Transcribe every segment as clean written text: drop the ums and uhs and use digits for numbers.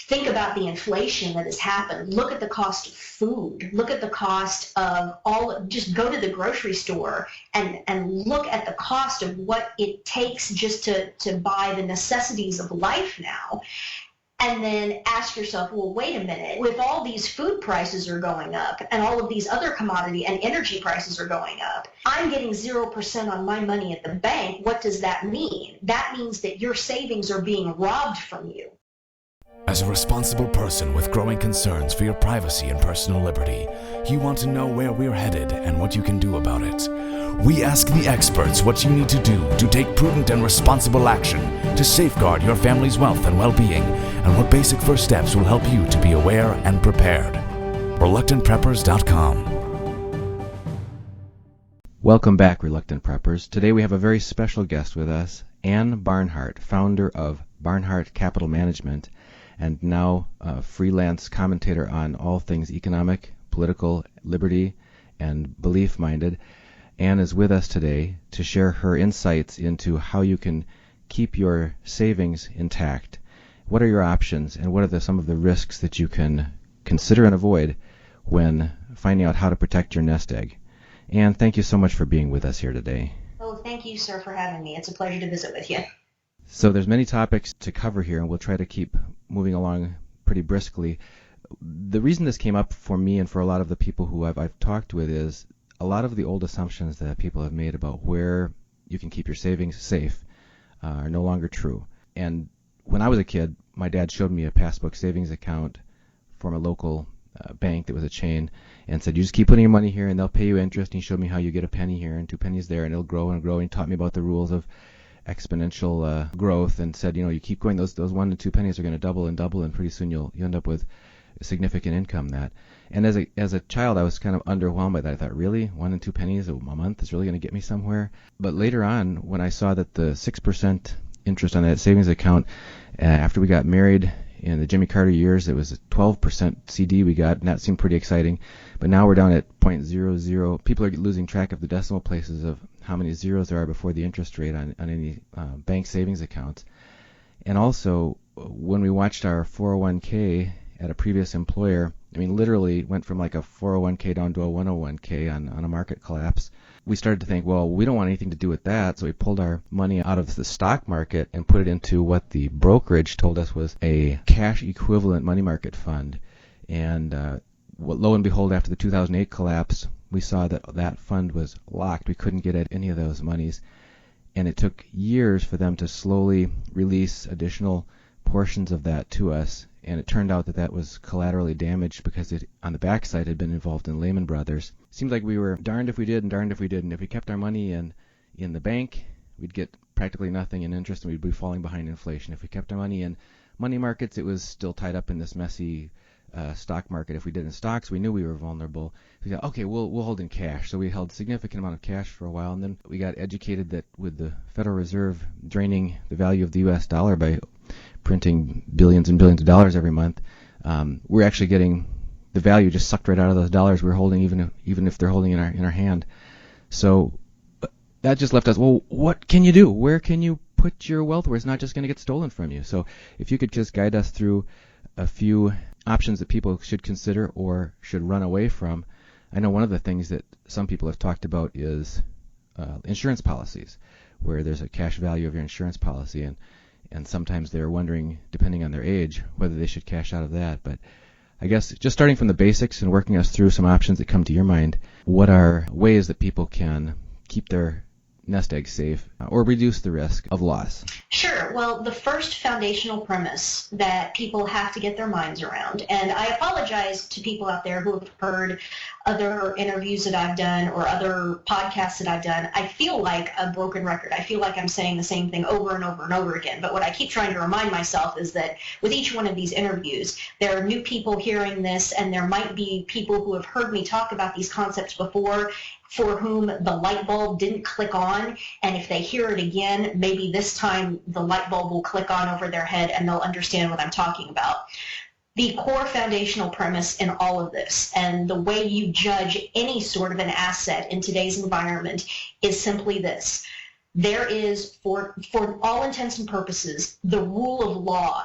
think about the inflation that has happened. Look at the cost of food. Look at the cost of just go to the grocery store and look at the cost of what it takes just to buy the necessities of life now. And then ask yourself, well, wait a minute, if all these food prices are going up and all of these other commodity and energy prices are going up, I'm getting 0% on my money at the bank. What does that mean? That means that your savings are being robbed from you. As a responsible person with growing concerns for your privacy and personal liberty, you want to know where we're headed and what you can do about it. We ask the experts what you need to do to take prudent and responsible action to safeguard your family's wealth and well-being, and what basic first steps will help you to be aware and prepared. ReluctantPreppers.com. Welcome back, Reluctant Preppers. Today we have a very special guest with us, Ann Barnhardt, founder of Barnhardt Capital Management, and now a freelance commentator on all things economic, political, liberty, and belief-minded. Ann is with us today to share her insights into how you can keep your savings intact. What are your options, and what are some of the risks that you can consider and avoid when finding out how to protect your nest egg? Ann, thank you so much for being with us here today. Oh, thank you, sir, for having me. It's a pleasure to visit with you. So there's many topics to cover here, and we'll try to keep moving along pretty briskly. The reason this came up for me and for a lot of the people who I've talked with is a lot of the old assumptions that people have made about where you can keep your savings safe are no longer true. And when I was a kid, my dad showed me a passbook savings account from a local bank that was a chain and said, you just keep putting your money here and they'll pay you interest. And he showed me how you get a penny here and 2 pennies there and it'll grow and grow. And he taught me about the rules of exponential growth and said, you keep going, those 1 and 2 pennies are going to double and double, and pretty soon you end up with a significant income. And as a child, I was kind of underwhelmed by that. I thought, really, 1 and 2 pennies a month is really going to get me somewhere? But later on, when I saw that the 6% interest on that savings account, after we got married in the Jimmy Carter years, it was a 12% CD we got, and that seemed pretty exciting. But now we're down at 0.00. People are losing track of the decimal places of how many zeros there are before the interest rate on any bank savings accounts. And also, when we watched our 401k at a previous employer, literally went from like a 401k down to a 101k on a market collapse. We started to think, well, we don't want anything to do with that, so we pulled our money out of the stock market and put it into what the brokerage told us was a cash equivalent money market fund. And lo and behold, after the 2008 collapse, we saw that fund was locked. We couldn't get at any of those monies. And it took years for them to slowly release additional portions of that to us. And it turned out that was collaterally damaged because it, on the backside, had been involved in Lehman Brothers. Seems like we were darned if we did and darned if we didn't. If we kept our money in the bank, we'd get practically nothing in interest and we'd be falling behind inflation. If we kept our money in money markets, it was still tied up in this messy stock market. If we did in stocks, we knew we were vulnerable. We thought, okay, we'll hold in cash. So we held a significant amount of cash for a while, and then we got educated that with the Federal Reserve draining the value of the U.S. dollar by printing billions and billions of dollars every month, we're actually getting the value just sucked right out of those dollars we're holding, even if they're holding in our hand. So that just left us, well, what can you do? Where can you put your wealth where it's not just going to get stolen from you? So if you could just guide us through a few options that people should consider or should run away from. I know one of the things that some people have talked about is insurance policies, where there's a cash value of your insurance policy, and sometimes they're wondering, depending on their age, whether they should cash out of that. But I guess just starting from the basics and working us through some options that come to your mind, what are ways that people can keep their nest egg safe or reduce the risk of loss? Sure. Well, the first foundational premise that people have to get their minds around, and I apologize to people out there who have heard other interviews that I've done or other podcasts that I've done. I feel like a broken record. I feel like I'm saying the same thing over and over and over again. But what I keep trying to remind myself is that with each one of these interviews, there are new people hearing this, and there might be people who have heard me talk about these concepts before, for whom the light bulb didn't click on, and if they hear it again, maybe this time the light bulb will click on over their head and they'll understand what I'm talking about. The core foundational premise in all of this, and the way you judge any sort of an asset in today's environment, is simply this. There is, for all intents and purposes, the rule of law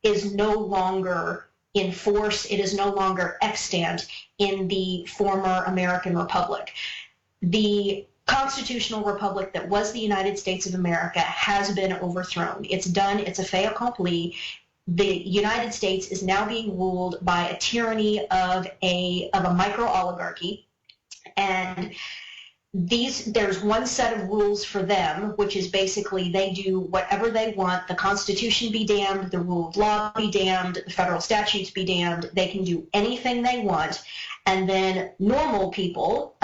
is no longer in force. It is no longer extant in the former American Republic. The constitutional republic that was the United States of America has been overthrown. It's done. It's a fait accompli. The United States is now being ruled by a tyranny of a micro-oligarchy, and there's one set of rules for them, which is basically they do whatever they want. The Constitution be damned, the rule of law be damned, the federal statutes be damned. They can do anything they want. And then normal people,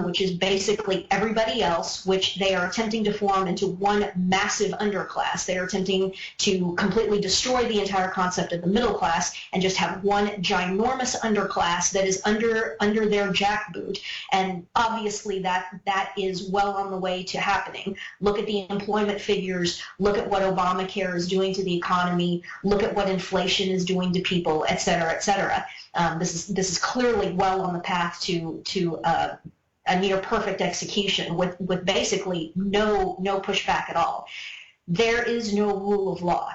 which is basically everybody else, which they are attempting to form into one massive underclass. They are attempting to completely destroy the entire concept of the middle class and just have one ginormous underclass that is under their jackboot. And obviously that is well on the way to happening. Look at the employment figures. Look at what Obamacare is doing to the economy. Look at what inflation is doing to people, et cetera, et cetera. This is clearly well on the path to a near perfect execution with basically no pushback at all. There is no rule of law.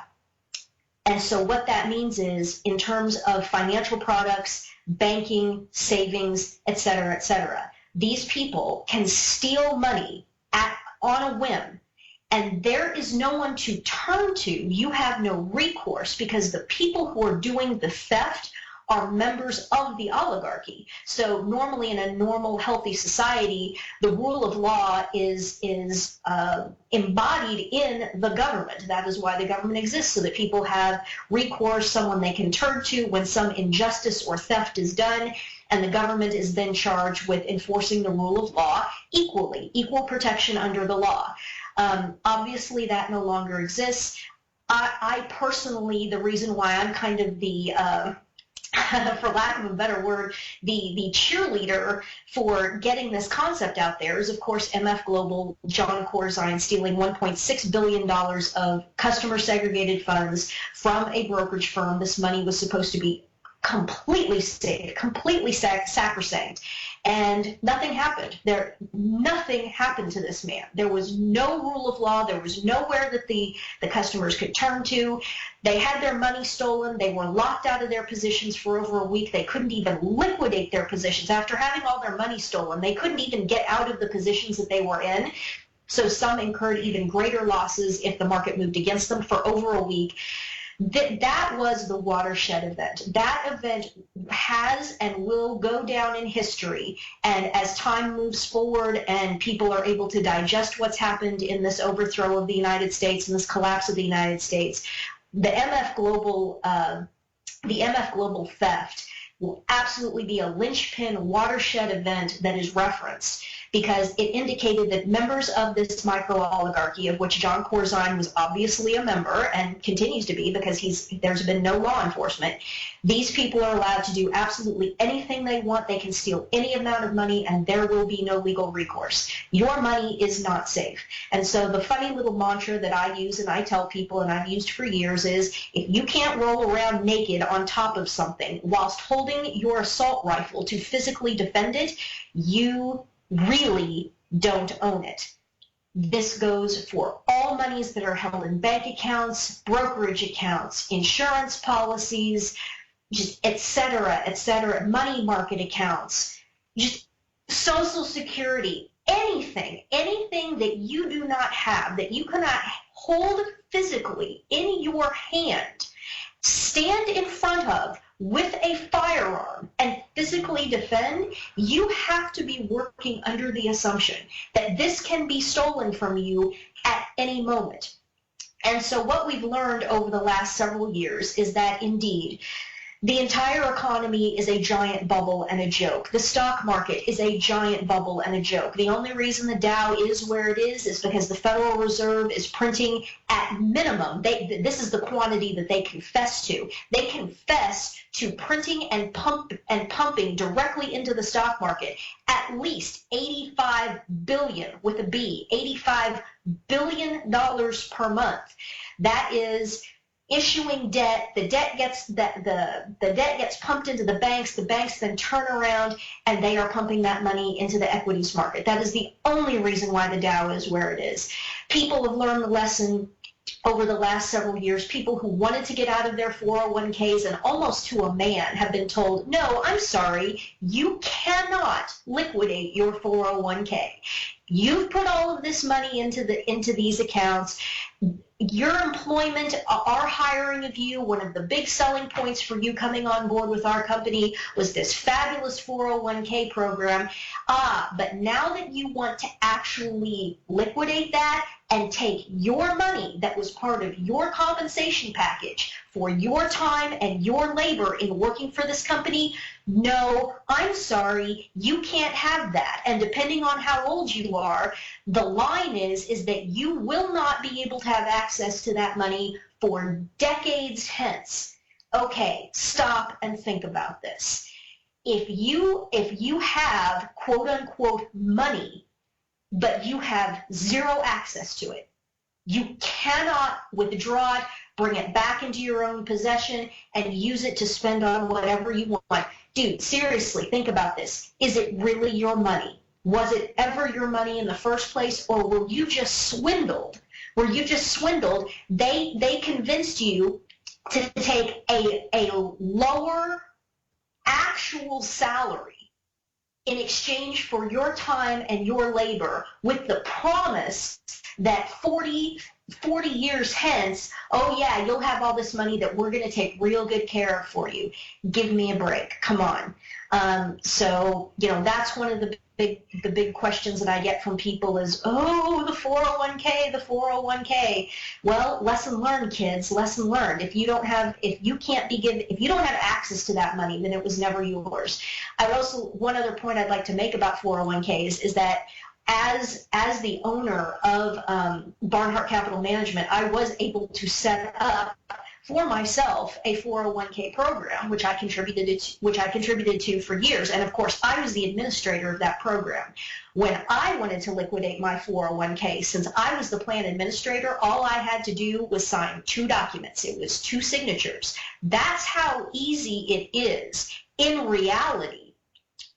And so what that means is, in terms of financial products, banking, savings, et cetera, these people can steal money on a whim, and there is no one to turn to. You have no recourse because the people who are doing the theft are members of the oligarchy. So normally in a normal, healthy society, the rule of law is embodied in the government. That is why the government exists, so that people have recourse, someone they can turn to when some injustice or theft is done, and the government is then charged with enforcing the rule of law equally, equal protection under the law. Obviously, that no longer exists. I personally, the reason why I'm kind of the for lack of a better word, the cheerleader for getting this concept out there is, of course, MF Global, John Corzine stealing $1.6 billion of customer segregated funds from a brokerage firm. This money was supposed to be completely safe, completely sacrosanct, and nothing happened. Nothing happened to this man. There was no rule of law. There was nowhere that the customers could turn to. They had their money stolen. They were locked out of their positions for over a week. They couldn't even liquidate their positions. After having all their money stolen, they couldn't even get out of the positions that they were in. So some incurred even greater losses if the market moved against them for over a week. That was the watershed event. That event has and will go down in history. And as time moves forward and people are able to digest what's happened in this overthrow of the United States and this collapse of the United States, the MF Global theft will absolutely be a linchpin watershed event that is referenced, because it indicated that members of this micro-oligarchy, of which John Corzine was obviously a member and continues to be because there's been no law enforcement, these people are allowed to do absolutely anything they want. They can steal any amount of money, and there will be no legal recourse. Your money is not safe. And so the funny little mantra that I use and I tell people, and I've used for years, is if you can't roll around naked on top of something whilst holding your assault rifle to physically defend it, you really don't own it. This goes for all monies that are held in bank accounts, brokerage accounts, insurance policies, just et cetera, money market accounts, just Social Security, anything that you do not have, that you cannot hold physically in your hand, stand in front of with a firearm and physically defend, you have to be working under the assumption that this can be stolen from you at any moment. And so what we've learned over the last several years is that indeed the entire economy is a giant bubble and a joke. The stock market is a giant bubble and a joke. The only reason the Dow is where it is because the Federal Reserve is printing at minimum. This is the quantity that they confess to. They confess to printing and pumping directly into the stock market at least $85 billion with a B, $85 billion per month. That is issuing debt. The debt gets pumped into the banks then turn around and they are pumping that money into the equities market. That is the only reason why the Dow is where it is. People have learned the lesson. over the last several years, people who wanted to get out of their 401ks and almost to a man have been told, no, I'm sorry, you cannot liquidate your 401k. You've put all of this money into these accounts. Your employment, our hiring of you, one of the big selling points for you coming on board with our company was this fabulous 401k program. But now that you want to actually liquidate that and take your money that was part of your compensation package for your time and your labor in working for this company, no, I'm sorry, you can't have that. And depending on how old you are, the line is that you will not be able to have access to that money for decades hence. Okay, stop and think about this. If you have quote unquote money, but you have zero access to it, you cannot withdraw it, bring it back into your own possession, and use it to spend on whatever you want. Dude, seriously, think about this. Is it really your money? Was it ever your money in the first place, or were you just swindled? They convinced you to take a lower actual salary in exchange for your time and your labor, with the promise that 40 years hence, oh yeah, you'll have all this money that we're going to take real good care of for you. Give me a break. Come on. So, that's one of the big questions that I get from people is, oh, the 401k. Well, lesson learned, kids, lesson learned. If you don't have access to that money, then it was never yours. One other point I'd like to make about 401ks is that as the owner of Barnhardt Capital Management, I was able to set up for myself a 401k program, which I contributed to for years. And of course, I was the administrator of that program. When I wanted to liquidate my 401k, since I was the plan administrator, all I had to do was sign 2 documents. It was 2 signatures. That's how easy it is in reality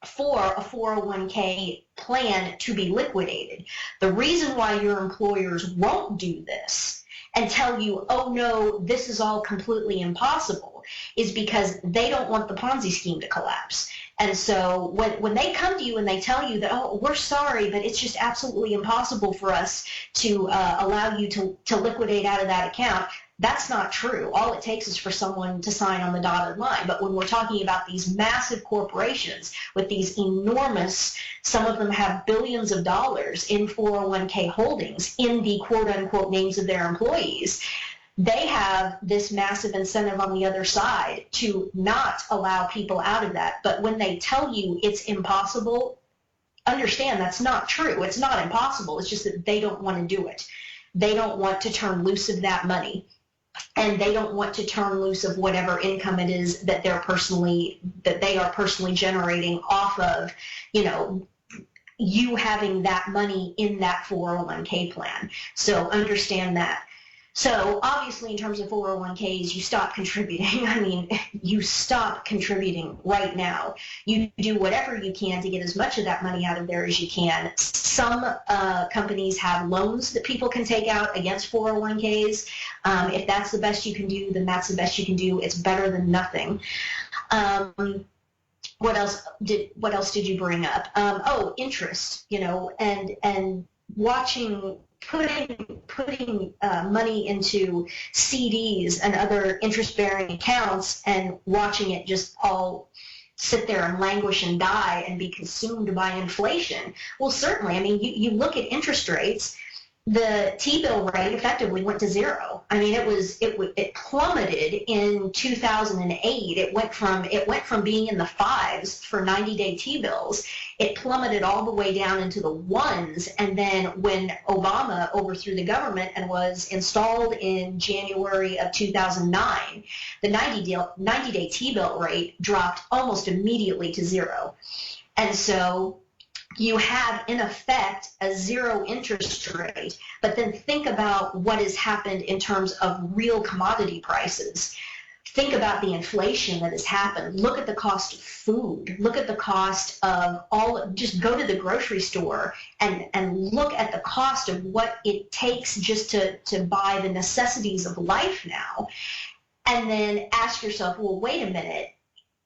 for a 401k plan to be liquidated. The reason why your employers won't do this and tell you, oh no, this is all completely impossible, is because they don't want the Ponzi scheme to collapse. And so when they come to you and they tell you that, oh, we're sorry, but it's just absolutely impossible for us to allow you to liquidate out of that account, that's not true. All it takes is for someone to sign on the dotted line. But when we're talking about these massive corporations with these enormous, some of them have billions of dollars in 401k holdings in the quote-unquote names of their employees, they have this massive incentive on the other side to not allow people out of that. But when they tell you it's impossible, understand that's not true. It's not impossible. It's just that they don't want to do it. They don't want to turn loose of that money. And they don't want to turn loose of whatever income it is that they are personally generating off of, you having that money in that 401k plan. So understand that. So obviously in terms of 401ks, you stop contributing. I mean, you stop contributing right now. You do whatever you can to get as much of that money out of there as you can. Some companies have loans that people can take out against 401ks. If that's the best you can do, then that's the best you can do. It's better than nothing. What else did you bring up? Interest, and putting money into CDs and other interest-bearing accounts and watching it just all sit there and languish and die and be consumed by inflation. Well, certainly, I mean, you look at interest rates, the T-bill rate effectively went to 0. I mean, it plummeted in 2008. It went from being in the 5s for 90-day T-bills. It plummeted all the way down into the 1s, and then when Obama overthrew the government and was installed in January of 2009, the 90-day T-bill rate dropped almost immediately to 0. And so you have, in effect, a 0 interest rate. But then think about what has happened in terms of real commodity prices. think about the inflation that has happened. Look at the cost of food. Look at the cost of just go to the grocery store and look at the cost of what it takes just to buy the necessities of life now. And then ask yourself, well, wait a minute.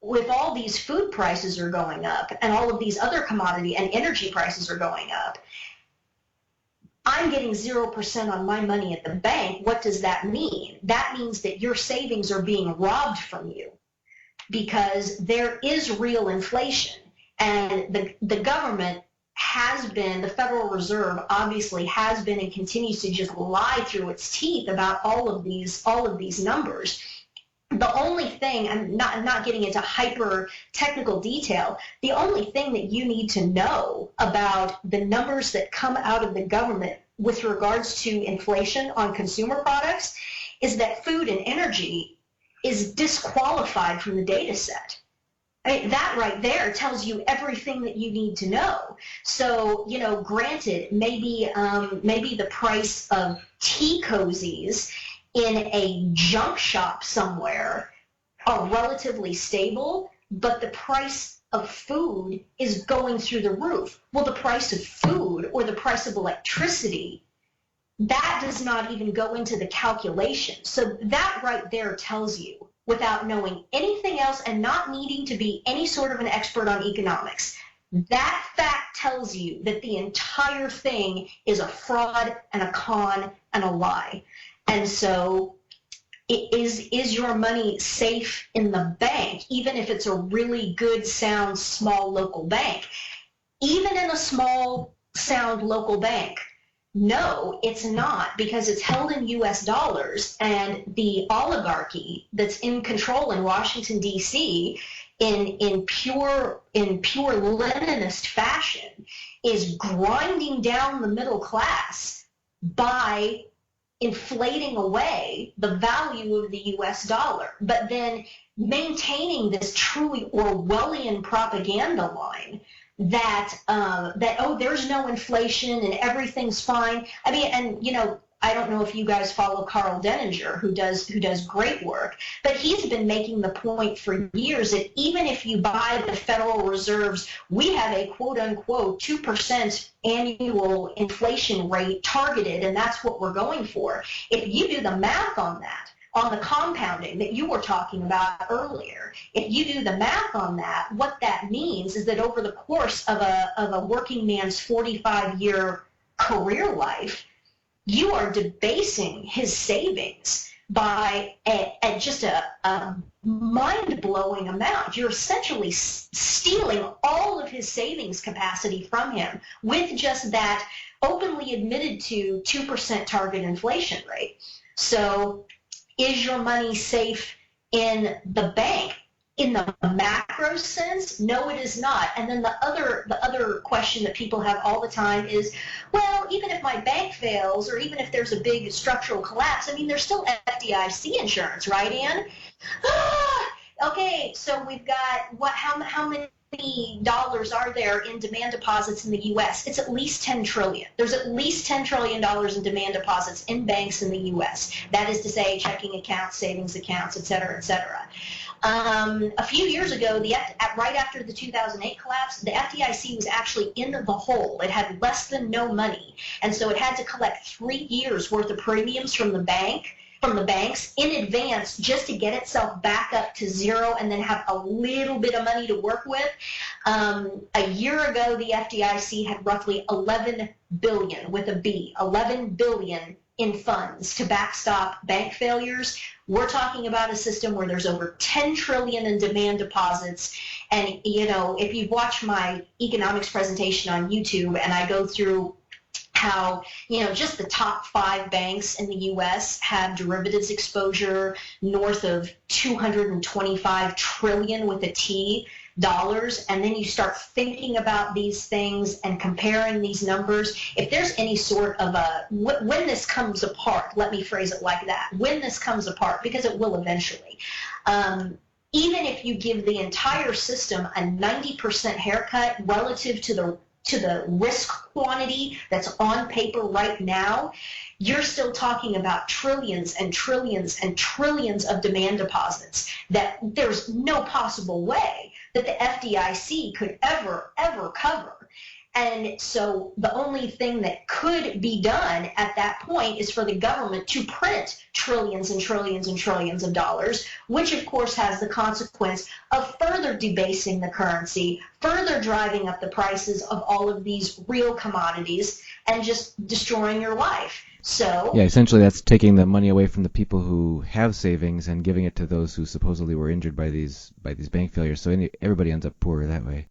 With all these food prices are going up and all of these other commodity and energy prices are going up, I'm getting 0% on my money at the bank. What does that mean? That means that your savings are being robbed from you because there is real inflation. And the government has been, the Federal Reserve obviously has been and continues to just lie through its teeth about all of these numbers. The only thing, I'm not getting into hyper technical detail, the only thing that you need to know about the numbers that come out of the government with regards to inflation on consumer products is that food and energy is disqualified from the data set. I mean, that right there tells you everything that you need to know. So, granted, maybe the price of tea cozies in a junk shop somewhere are relatively stable, but the price of food is going through the roof. Well, the price of food or the price of electricity, that does not even go into the calculation. So that right there tells you, without knowing anything else and not needing to be any sort of an expert on economics, that fact tells you that the entire thing is a fraud and a con and a lie. And so is your money safe in the bank, even if it's a really good, sound, small local bank? Even in a small, sound local bank, no, it's not, because it's held in U.S. dollars, and the oligarchy that's in control in Washington, D.C., in pure Leninist fashion, is grinding down the middle class by inflating away the value of the U.S. dollar, but then maintaining this truly Orwellian propaganda line that there's no inflation and everything's fine. I mean, and I don't know if you guys follow Carl Denninger, who does great work, but he's been making the point for years that even if you buy the Federal Reserve's, we have a quote-unquote 2% annual inflation rate targeted, and that's what we're going for. If you do the math on that, on the compounding that you were talking about earlier, if you do the math on that, what that means is that over the course of a working man's 45-year career life, you are debasing his savings by just a mind-blowing amount. You're essentially stealing all of his savings capacity from him with just that openly admitted to 2% target inflation rate. So is your money safe in the bank? In the macro sense, no, it is not. And then the other question that people have all the time is, well, even if my bank fails, or even if there's a big structural collapse, I mean, there's still FDIC insurance, right, Ann? Okay, so we've got how many dollars are there in demand deposits in the U.S.? It's at least $10 trillion. There's at least $10 trillion in demand deposits in banks in the U.S. That is to say, checking accounts, savings accounts, et cetera, et cetera. A few years ago, right after the 2008 collapse, the FDIC was actually in the hole. It had less than no money, and so it had to collect 3 years worth of premiums from the banks in advance just to get itself back up to zero and then have a little bit of money to work with. A year ago, the FDIC had roughly $11 billion with a B, $11 billion in funds to backstop bank failures. We're talking about a system where there's over $10 trillion in demand deposits. And, if you watch my economics presentation on YouTube and I go through how, just the top 5 banks in the U.S. have derivatives exposure north of $225 trillion with a T dollars, and then you start thinking about these things and comparing these numbers, if there's any sort of when this comes apart, let me phrase it like that, when this comes apart, because it will eventually, even if you give the entire system a 90% haircut relative to to the risk quantity that's on paper right now, you're still talking about trillions and trillions and trillions of demand deposits that there's no possible way that the FDIC could ever cover. And so the only thing that could be done at that point is for the government to print trillions and trillions and trillions of dollars, which of course has the consequence of further debasing the currency, further driving up the prices of all of these real commodities, and just destroying your life. So yeah, essentially that's taking the money away from the people who have savings and giving it to those who supposedly were injured by these bank failures. So everybody ends up poorer that way.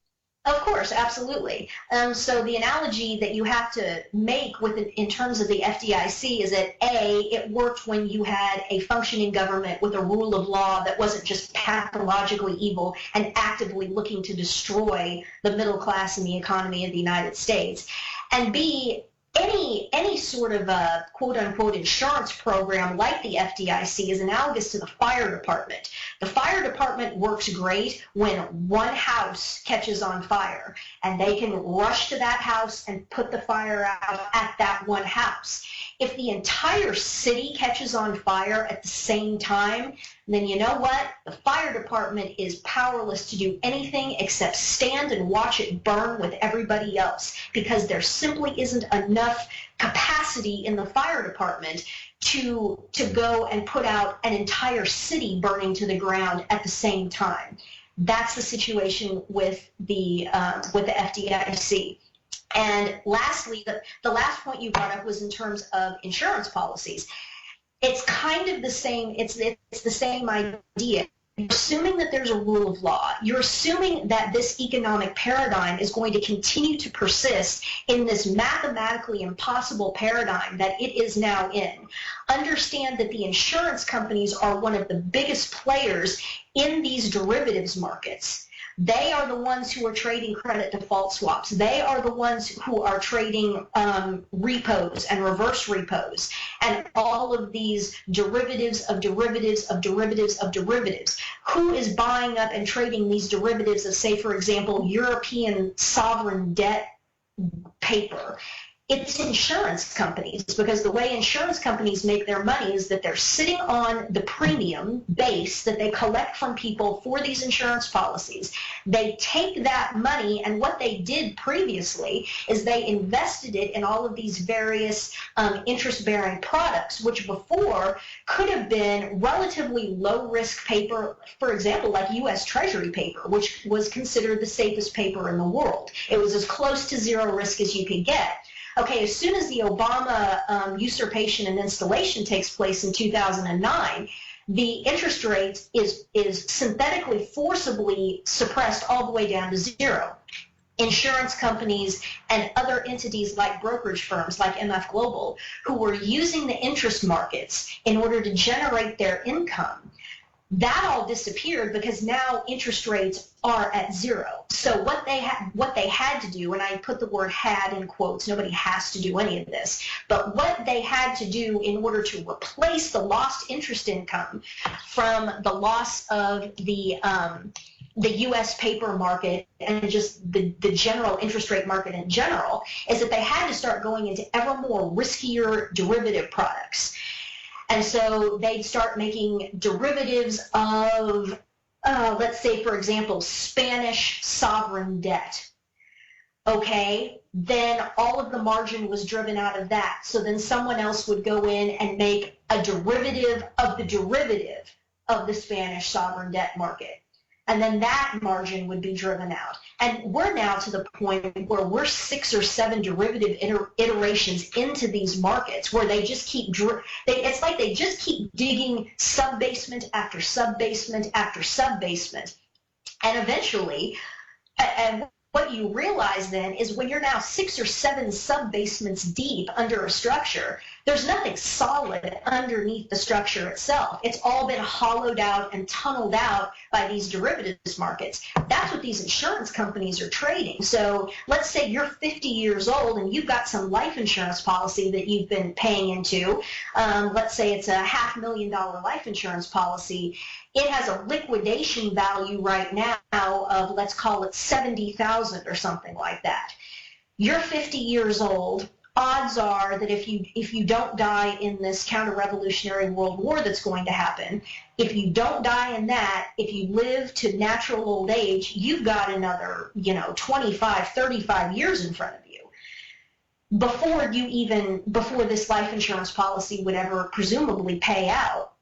Of course, absolutely. So the analogy that you have to make in terms of the FDIC is that A, it worked when you had a functioning government with a rule of law that wasn't just pathologically evil and actively looking to destroy the middle class and the economy of the United States. And B, any sort of a quote-unquote insurance program like the FDIC is analogous to the fire department. The fire department works great when one house catches on fire, and they can rush to that house and put the fire out at that one house. If the entire city catches on fire at the same time, then you know what? The fire department is powerless to do anything except stand and watch it burn with everybody else, because there simply isn't enough capacity in the fire department to go and put out an entire city burning to the ground at the same time. That's the situation with the FDIC. And lastly, the last point you brought up was in terms of insurance policies. It's kind of the same. It's the same idea. You're assuming that there's a rule of law. You're assuming that this economic paradigm is going to continue to persist in this mathematically impossible paradigm that it is now in. Understand that the insurance companies are one of the biggest players in these derivatives markets. They are the ones who are trading credit default swaps. They are the ones who are trading repos and reverse repos and all of these derivatives of derivatives of derivatives of derivatives. Who is buying up and trading these derivatives of, say, for example, European sovereign debt paper? It's insurance companies, because the way insurance companies make their money is that they're sitting on the premium base that they collect from people for these insurance policies. They take that money, and what they did previously is they invested it in all of these various interest-bearing products, which before could have been relatively low-risk paper, for example, like U.S. Treasury paper, which was considered the safest paper in the world. It was as close to zero risk as you could get. Okay, as soon as the Obama usurpation and installation takes place in 2009, the interest rate is synthetically, forcibly suppressed all the way down to zero. Insurance companies and other entities like brokerage firms like MF Global, who were using the interest markets in order to generate their income, that all disappeared because now interest rates are at zero. So what they had to do, and I put the word had in quotes, nobody has to do any of this, but what they had to do in order to replace the lost interest income from the loss of the U.S. paper market and just the general interest rate market in general, is that they had to start going into ever more riskier derivative products. And so they'd start making derivatives of, let's say, for example, Spanish sovereign debt. Okay, then all of the margin was driven out of that. So then someone else would go in and make a derivative of the Spanish sovereign debt market. And then that margin would be driven out. And we're now to the point where we're 6 or 7 derivative iterations into these markets, where they just keep, it's like they just keep digging sub-basement after sub-basement after sub-basement. And eventually, and what you realize then is when you're now 6 or 7 sub-basements deep under a structure, there's nothing solid underneath the structure itself. It's all been hollowed out and tunneled out by these derivatives markets. That's what these insurance companies are trading. So let's say you're 50 years old and you've got some life insurance policy that you've been paying into. Let's say it's a $500,000 life insurance policy. It has a liquidation value right now of, let's call it $70,000 or something like that. you're 50 years old. Odds are that if you don't die in this counter-revolutionary world war that's going to happen, if you don't die in that, if you live to natural old age, you've got another, 25, 35 years in front of you before this life insurance policy would ever presumably pay out.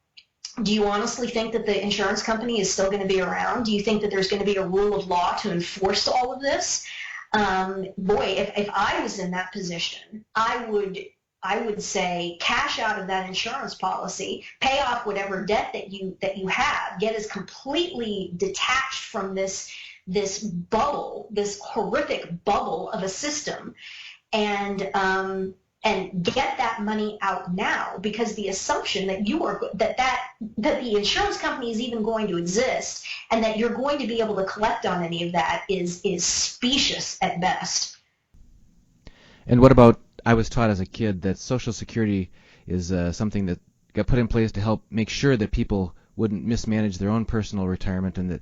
Do you honestly think that the insurance company is still going to be around? Do you think that there's going to be a rule of law to enforce all of this? If I was in that position, I would say cash out of that insurance policy, pay off whatever debt that you have, get as completely detached from this bubble, this horrific bubble of a system, and get that money out now, because the assumption that that the insurance company is even going to exist and that you're going to be able to collect on any of that is specious at best. And what about, I was taught as a kid that Social Security is something that got put in place to help make sure that people wouldn't mismanage their own personal retirement, and that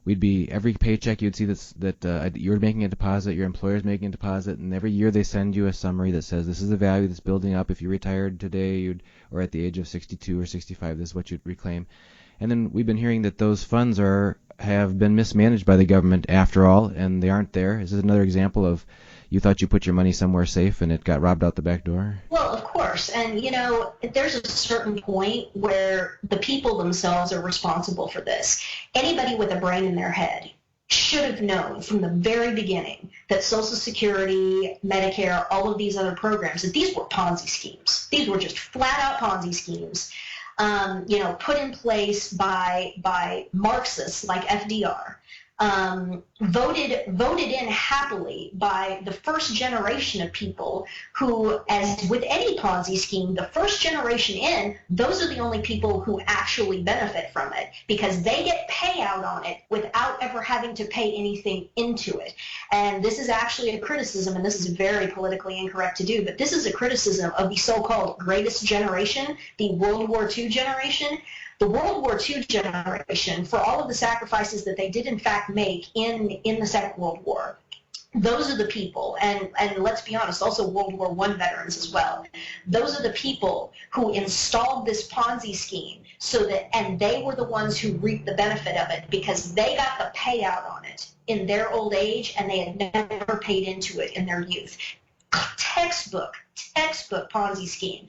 we'd be, every paycheck you'd see that you're making a deposit, your employer's making a deposit, and every year they send you a summary that says this is the value that's building up. If you retired today or at the age of 62 or 65, this is what you'd reclaim. And then we've been hearing that those funds have been mismanaged by the government after all, and they aren't there. Is this another example of you thought you put your money somewhere safe and it got robbed out the back door? Well, of course. And, there's a certain point where the people themselves are responsible for this. Anybody with a brain in their head should have known from the very beginning that Social Security, Medicare, all of these other programs, that these were Ponzi schemes. These were just flat-out Ponzi schemes, put in place by Marxists like FDR. Voted in happily by the first generation of people who, as with any Ponzi scheme, the first generation in, those are the only people who actually benefit from it, because they get payout on it without ever having to pay anything into it. And this is actually a criticism, and this is very politically incorrect to do, but this is a criticism of the so-called greatest generation, the World War II generation. The World War II generation, for all of the sacrifices that they did in fact make in the Second World War, those are the people, and let's be honest, also World War I veterans as well, those are the people who installed this Ponzi scheme, and they were the ones who reaped the benefit of it, because they got the payout on it in their old age, and they had never paid into it in their youth. Textbook Ponzi scheme.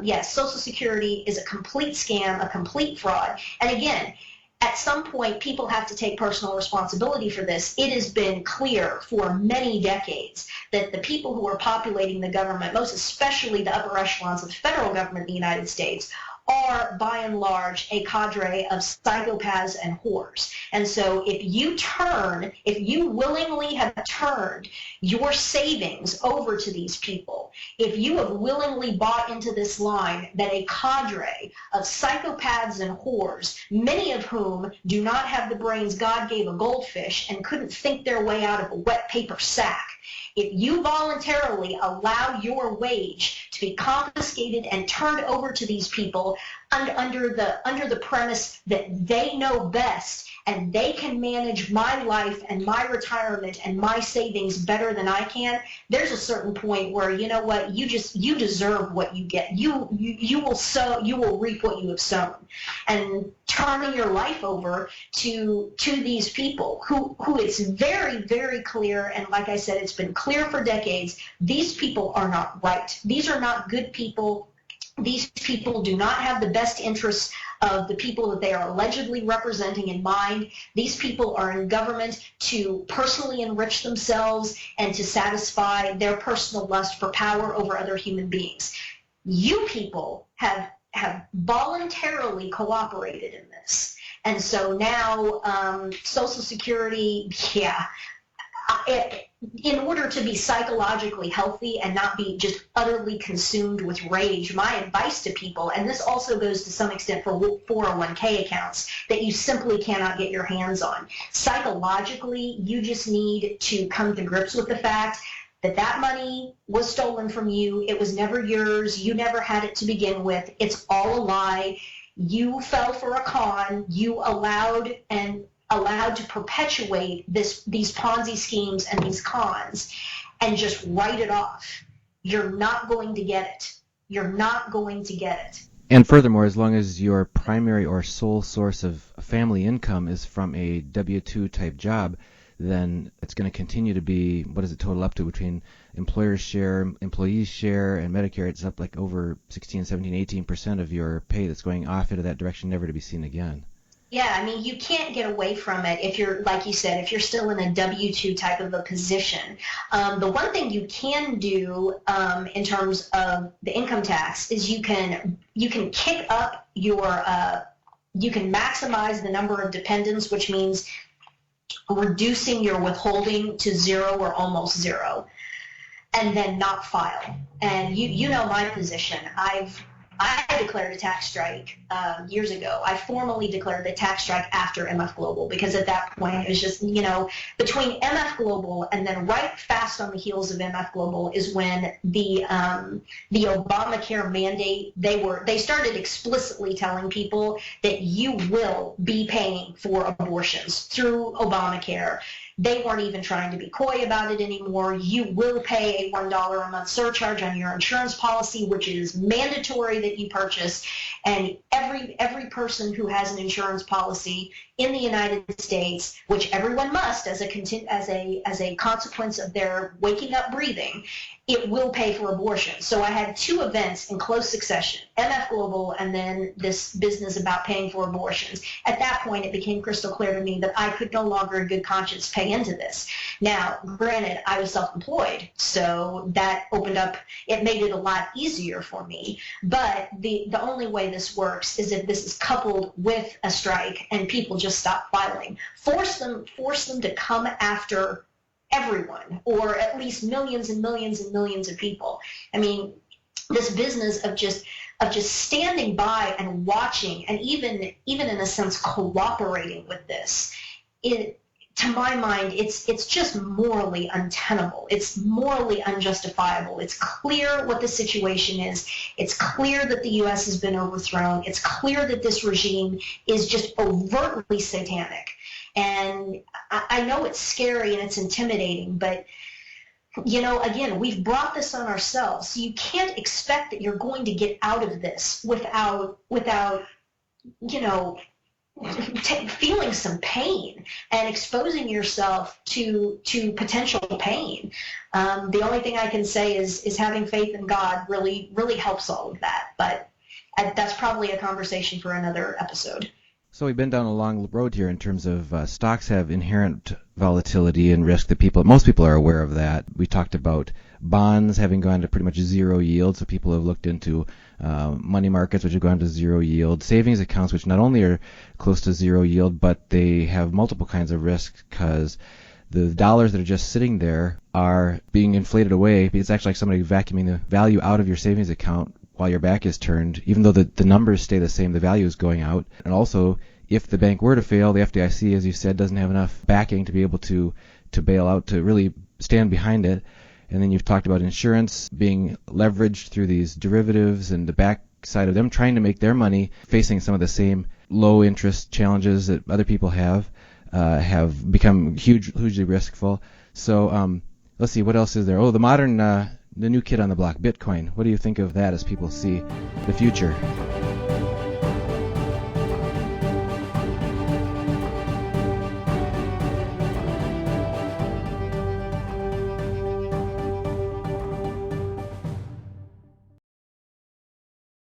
Yes, Social Security is a complete scam, a complete fraud. And again, at some point, people have to take personal responsibility for this. It has been clear for many decades that the people who are populating the government, most especially the upper echelons of the federal government in the United States, are by and large a cadre of psychopaths and whores. And so if you willingly have turned your savings over to these people, if you have willingly bought into this line that a cadre of psychopaths and whores, many of whom do not have the brains God gave a goldfish and couldn't think their way out of a wet paper sack, if you voluntarily allow your wage to be confiscated and turned over to these people under the premise that they know best and they can manage my life and my retirement and my savings better than I can, there's a certain point where, you know what, you deserve what you get. You will reap what you have sown. And turning your life over to these people who it's very, very clear, and like I said, it's been clear for decades, these people are not right. These are not good people. These people do not have the best interests of the people that they are allegedly representing in mind. These people are in government to personally enrich themselves and to satisfy their personal lust for power over other human beings. You people have voluntarily cooperated in this. And so now Social Security, in order to be psychologically healthy and not be just utterly consumed with rage, my advice to people, and this also goes to some extent for 401k accounts that you simply cannot get your hands on. Psychologically, you just need to come to grips with the fact that that money was stolen from you. It was never yours. You never had it to begin with. It's all a lie. You fell for a con. You allowed to perpetuate these Ponzi schemes and these cons. and just write it off, you're not going to get it. You're not going to get it. And furthermore, as long as your primary or sole source of family income is from a W-2 type job, then it's going to continue to be, what does it total up to between employer's share, employee's share, and Medicare? It's up like over 16, 17, 18% of your pay that's going off into that direction, never to be seen again. Yeah, I mean, you can't get away from it if you're, like you said, if you're still in a W-2 type of a position. The one thing you can do in terms of the income tax is you can kick up your, you can maximize the number of dependents, which means reducing your withholding to zero or almost zero, and then not file. And you know my position. I declared a tax strike years ago. I formally declared a tax strike after MF Global, because at that point it was just, between MF Global and then right fast on the heels of MF Global is when the Obamacare mandate, they started explicitly telling people that you will be paying for abortions through Obamacare. They weren't even trying to be coy about it anymore. You will pay a $1 a month surcharge on your insurance policy, which is mandatory that you purchase. And every person who has an insurance policy in the United States, which everyone must as a consequence of their waking up breathing, it will pay for abortion. So I had two events in close succession, MF Global and then this business about paying for abortions. At that point, it became crystal clear to me that I could no longer in good conscience pay into this. Now, granted, I was self-employed, so that opened up, it made it a lot easier for me. But the only way this works is if this is coupled with a strike and people just stop filing. Force them to come after everyone, or at least millions and millions and millions of people. I mean, this business of just standing by and watching, and even in a sense cooperating with this, to my mind, it's just morally untenable. It's morally unjustifiable. It's clear what the situation is. It's clear that the U.S. has been overthrown. It's clear that this regime is just overtly satanic. And I know it's scary and it's intimidating, but, again, we've brought this on ourselves. So you can't expect that you're going to get out of this without feeling some pain and exposing yourself to potential pain. The only thing I can say is having faith in God really, really helps all of that. But that's probably a conversation for another episode. So we've been down a long road here in terms of stocks have inherent volatility and risk that most people are aware of that. We talked about bonds having gone to pretty much zero yield, so people have looked into money markets, which have gone to zero yield, savings accounts, which not only are close to zero yield, but they have multiple kinds of risk because the dollars that are just sitting there are being inflated away. It's actually like somebody vacuuming the value out of your savings account while your back is turned. Even though the numbers stay the same, the value is going out. And also, if the bank were to fail, the FDIC, as you said, doesn't have enough backing to be able to bail out, to really stand behind it. And then you've talked about insurance being leveraged through these derivatives and the backside of them trying to make their money, facing some of the same low interest challenges that other people have become hugely riskful. So let's see, what else is there? Oh, the new kid on the block, Bitcoin. What do you think of that as people see the future?